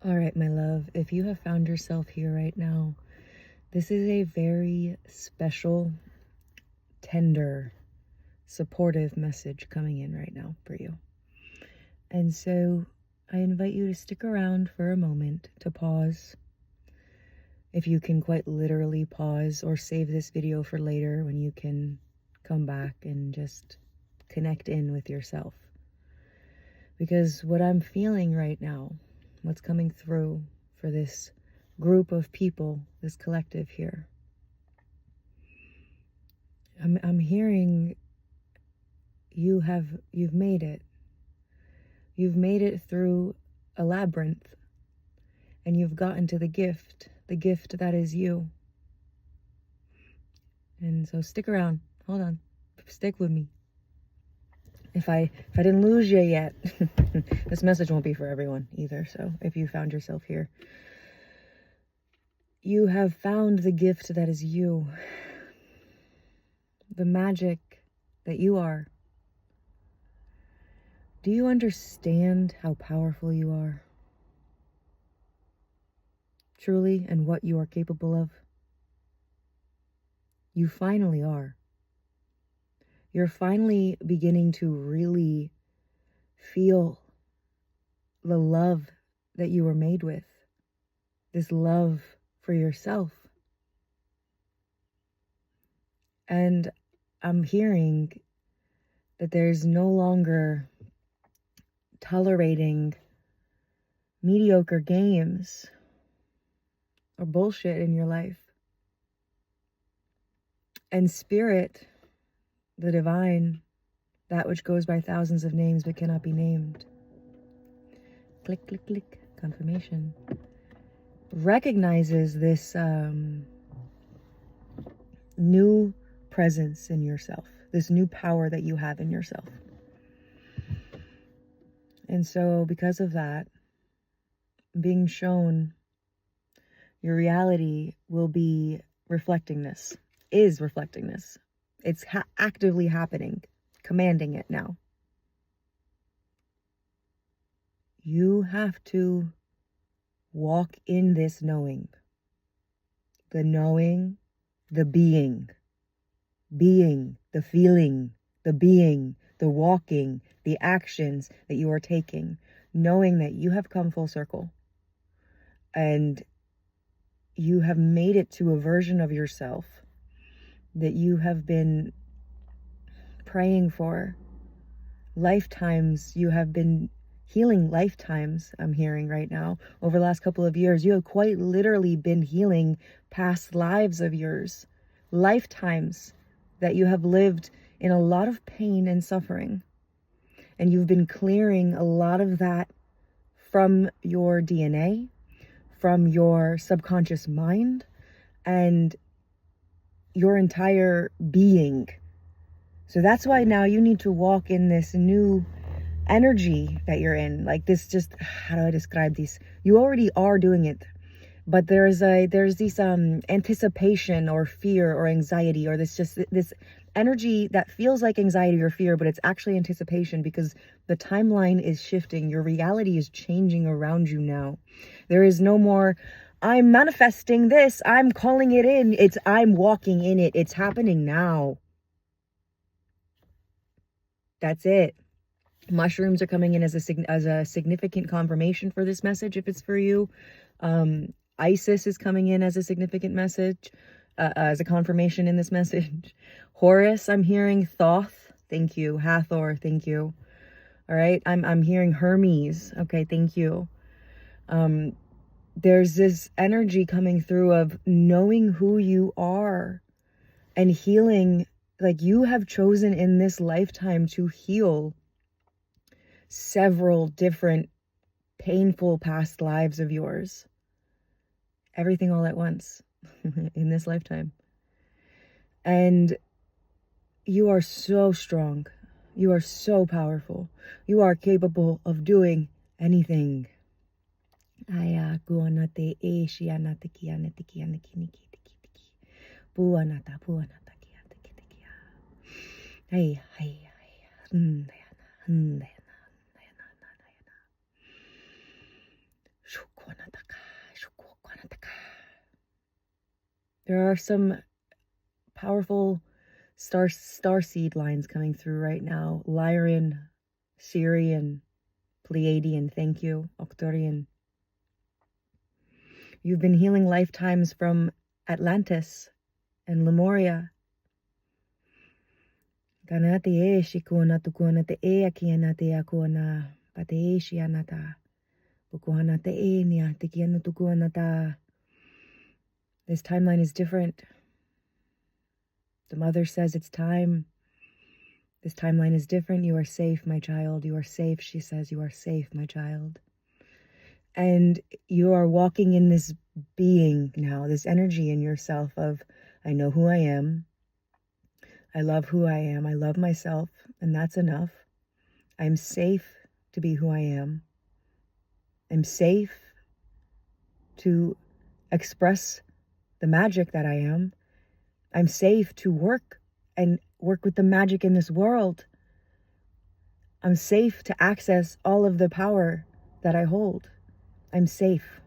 All right, my love, if you have found yourself here right now, this is a very special, tender, supportive message coming in right now for you. And so I invite you to stick around for a moment to pause. If you can quite literally pause or save this video for later when you can come back and just connect in with yourself. Because what I'm feeling right now, what's coming through for this group of people, this collective here, I'm hearing you've made it. You've made it through a labyrinth, and you've gotten to the gift that is you. And so stick around. Hold on. Stick with me. If I didn't lose you yet, this message won't be for everyone either. So if you found yourself here, you have found the gift that is you. The magic that you are. Do you understand how powerful you are? Truly, and what you are capable of? You finally are. You're finally beginning to really feel the love that you were made with. This love for yourself. And I'm hearing that there's no longer tolerating mediocre games or bullshit in your life. And spirit, the divine, that which goes by thousands of names but cannot be named. Click, click, click, confirmation. Recognizes this new presence in yourself, this new power that you have in yourself. And so because of that, being shown your reality will be reflecting this, is reflecting this. It's actively happening, commanding it now. You have to walk in this knowing. The knowing, the being, the feeling, the being, the walking, the actions that you are taking, knowing that you have come full circle and you have made it to a version of yourself that you have been praying for. Lifetimes, you have been healing lifetimes, I'm hearing right now. Over the last couple of years, you have quite literally been healing past lives of yours. Lifetimes that you have lived in a lot of pain and suffering. And you've been clearing a lot of that from your DNA, from your subconscious mind, and your entire being. So that's why now you need to walk in this new energy that you're in. Like this, just, how do I describe these? You already are doing it, but there's this anticipation or fear or anxiety, or this energy that feels like anxiety or fear, but it's actually anticipation, because the timeline is shifting. Your reality is changing around you now. There is no more, I'm manifesting this, I'm calling it in. It's, I'm walking in it. It's happening now. That's it. Mushrooms are coming in as a significant confirmation for this message, if it's for you. Isis is coming in as a significant message, as a confirmation in this message. Horus, I'm hearing. Thoth, thank you. Hathor, thank you. All right, I'm hearing Hermes. Okay, thank you. There's this energy coming through of knowing who you are and healing. Like, you have chosen in this lifetime to heal several different painful past lives of yours. Everything all at once in this lifetime. And you are so strong. You are so powerful. You are capable of doing anything. There are some powerful star seed lines coming through right now. Lyran, Syrian, Pleiadian, thank you, Octorian. You've been healing lifetimes from Atlantis and Lemuria. Kanate e shikuna tukunate e akianate akuana pate e shianata. Bukuhanate e nia tikianu tukuanata. This timeline is different. The mother says it's time. This timeline is different. You are safe, my child. You are safe. She says, you are safe, my child. And you are walking in this being now, this energy in yourself of, I know who I am. I love who I am. I love myself. And that's enough. I'm safe to be who I am. I'm safe to express the magic that I am. I'm safe to work with the magic in this world. I'm safe to access all of the power that I hold. I'm safe.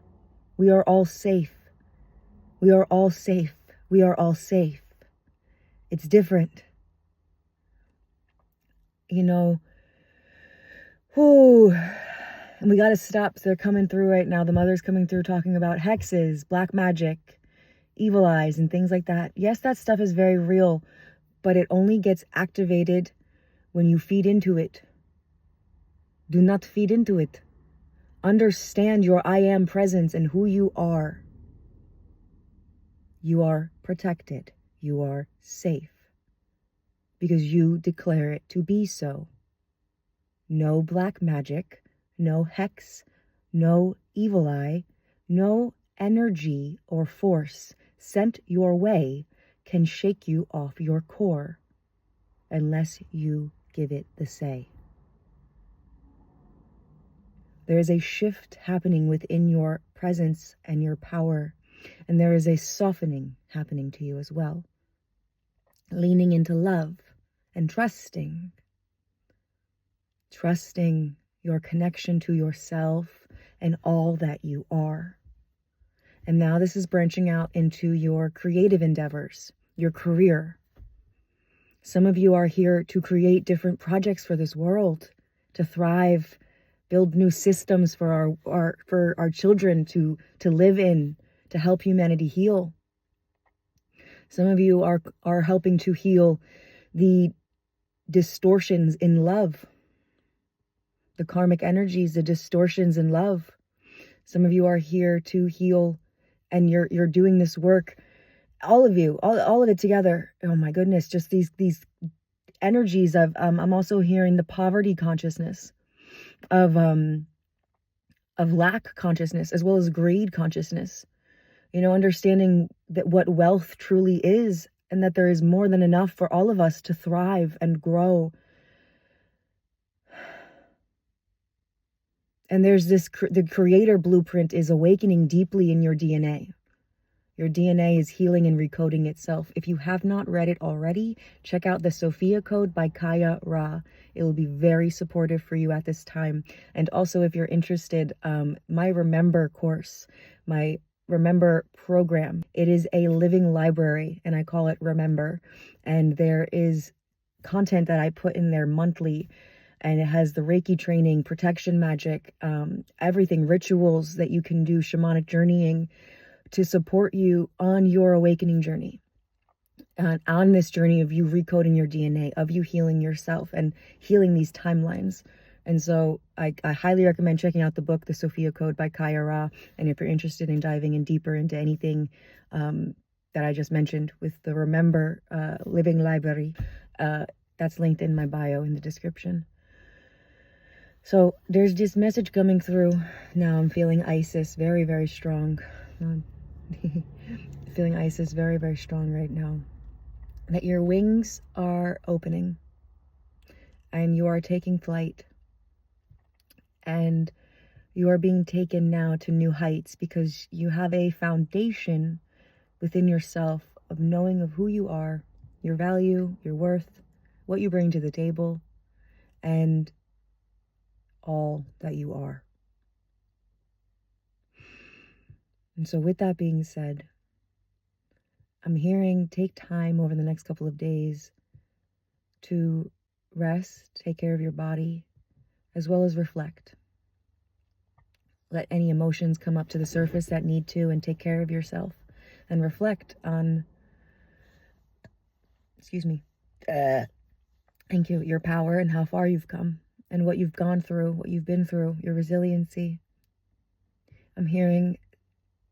We are all safe. We are all safe. We are all safe. It's different. You know, and we got to stop. They're coming through right now. The mother's coming through talking about hexes, black magic, evil eyes, and things like that. Yes, that stuff is very real, but it only gets activated when you feed into it. Do not feed into it. Understand your I am presence and who you are. You are protected. You are safe. Because you declare it to be so. No black magic, no hex, no evil eye, no energy or force sent your way can shake you off your core unless you give it the say. There is a shift happening within your presence and your power, and there is a softening happening to you as well. Leaning into love and trusting your connection to yourself and all that you are. And now this is branching out into your creative endeavors, your career. Some of you are here to create different projects for this world, to thrive, build new systems for our children to live in, to help humanity heal. Some of you are helping to heal the distortions in love, the karmic energies, the distortions in love. Some of you are here to heal, and you're doing this work. All of you, all of it together. Oh my goodness, just these energies of I'm also hearing the poverty consciousness of lack consciousness, as well as greed consciousness. You know, understanding that what wealth truly is, and that there is more than enough for all of us to thrive and grow. And there's this, the creator blueprint is awakening deeply in your DNA. Your DNA is healing and recoding itself. If you have not read it already, check out the Sophia Code by Kaya Ra. It will be very supportive for you at this time. And also, if you're interested, my Remember course, my Remember program, it is a living library, and I call it Remember. And there is content that I put in there monthly, and it has the Reiki training, protection magic, everything, rituals that you can do, shamanic journeying, to support you on your awakening journey, and on this journey of you recoding your DNA, of you healing yourself and healing these timelines. And so I highly recommend checking out the book, The Sophia Code by Kaya Ra. And if you're interested in diving in deeper into anything that I just mentioned with the Remember Living Library, that's linked in my bio in the description. So there's this message coming through. Now I'm feeling Isis very, very strong. Feeling Isis very, very strong right now. That your wings are opening and you are taking flight, and you are being taken now to new heights because you have a foundation within yourself of knowing of who you are, your value, your worth, what you bring to the table, and all that you are. And so with that being said, I'm hearing take time over the next couple of days to rest, take care of your body, as well as reflect. Let any emotions come up to the surface that need to, and take care of yourself. And reflect on, thank you, your power and how far you've come and what you've gone through, what you've been through, your resiliency. I'm hearing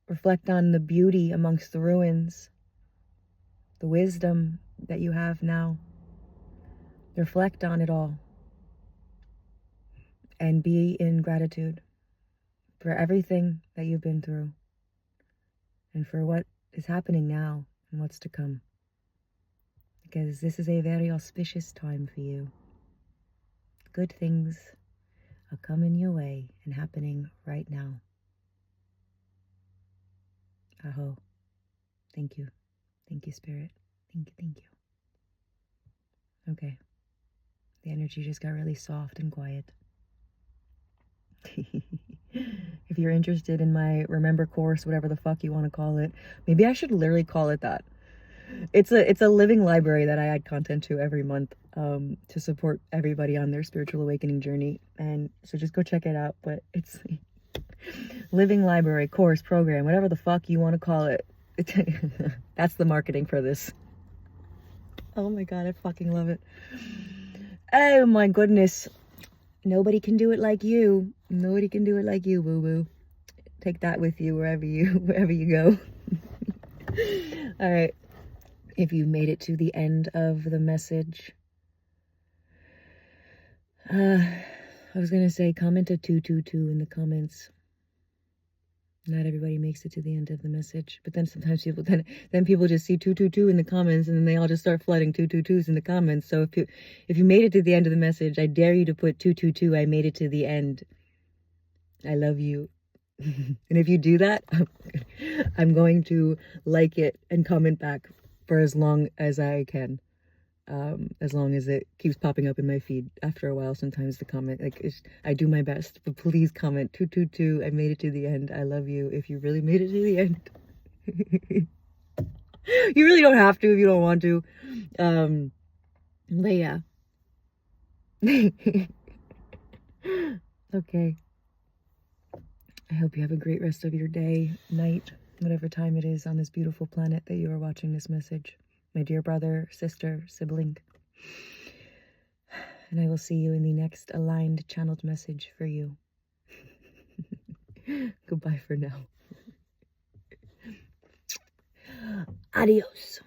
reflect on the beauty amongst the ruins, the wisdom that you have now. Reflect on it all and be in gratitude for everything that you've been through and for what is happening now and what's to come. Because this is a very auspicious time for you. Good things are coming your way and happening right now. Aho. Thank you. Thank you, Spirit. Thank you, thank you. Okay. The energy just got really soft and quiet. If you're interested in my Remember course, whatever the fuck you want to call it, maybe I should literally call it that. It's a living library that I add content to every month to support everybody on their spiritual awakening journey. And so just go check it out. But it's living library, course, program, whatever the fuck you want to call it. That's the marketing for this. Oh my God, I fucking love it. Oh my goodness. Nobody can do it like you. Nobody can do it like you, boo-boo. Take that with you wherever you go. All right. If you made it to the end of the message, I was going to say comment a 222 in the comments. Not everybody makes it to the end of the message, but then sometimes people then people just see 222 in the comments, and then they all just start flooding 222s in the comments. So if you made it to the end of the message, I dare you to put 222. I made it to the end. I love you. And if you do that, I'm going to like it and comment back for as long as I can. As long as it keeps popping up in my feed. After a while, sometimes the comment, I do my best, but please comment 222. I made it to the end. I love you. If you really made it to the end, you really don't have to if you don't want to. But yeah. Okay. I hope you have a great rest of your day, night, whatever time it is on this beautiful planet that you are watching this message. My dear brother, sister, sibling. And I will see you in the next aligned channeled message for you. Goodbye for now. Adios.